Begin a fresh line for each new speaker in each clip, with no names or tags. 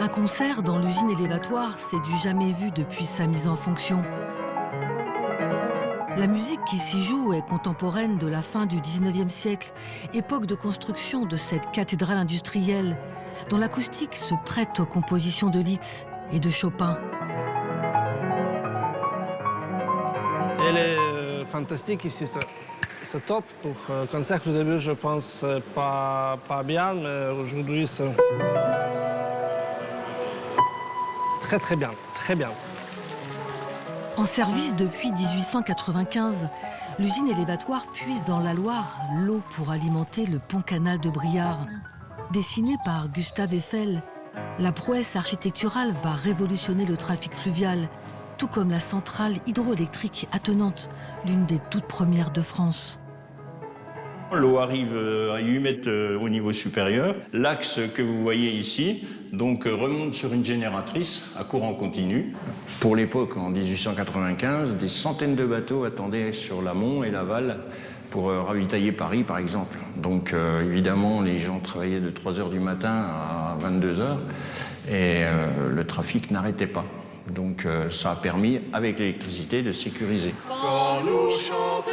Un concert dans l'usine élévatoire, c'est du jamais vu depuis sa mise en fonction. La musique qui s'y joue est contemporaine de la fin du 19e siècle, époque de construction de cette cathédrale industrielle, dont l'acoustique se prête aux compositions de Liszt et de Chopin.
Elle est fantastique ici, c'est top. Pour concert au début, je pense pas bien, mais aujourd'hui, c'est très bien, très bien.
En service depuis 1895, l'usine élévatoire puise dans la Loire l'eau pour alimenter le pont-canal de Briare. Dessiné par Gustave Eiffel, la prouesse architecturale va révolutionner le trafic fluvial, tout comme la centrale hydroélectrique attenante, l'une des toutes premières de France.
L'eau arrive à 8 mètres au niveau supérieur. L'axe que vous voyez ici remonte sur une génératrice à courant continu. Pour l'époque, en 1895, des centaines de bateaux attendaient sur l'amont et l'aval pour ravitailler Paris, par exemple. Donc évidemment, les gens travaillaient de 3 h du matin à 22 h et le trafic n'arrêtait pas. Donc ça a permis, avec l'électricité, de sécuriser.
Quand nous chanterons.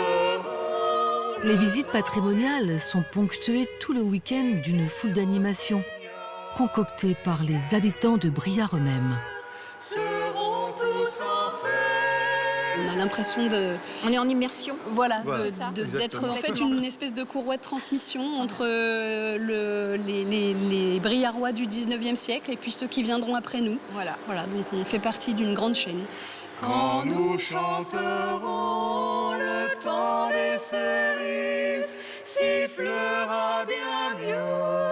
Les visites patrimoniales sont ponctuées tout le week-end d'une foule d'animations, concoctées par les habitants de Briare eux-mêmes.
Seront tous en fête.
On a l'impression de...
On est en immersion.
Voilà,
d'être
en fait une espèce de courroie de transmission entre les Briarois du 19e siècle et puis ceux qui viendront après nous.
Voilà.
Voilà, donc on fait partie d'une grande chaîne.
Quand nous chanterons, le temps des cerises sifflera bien mieux.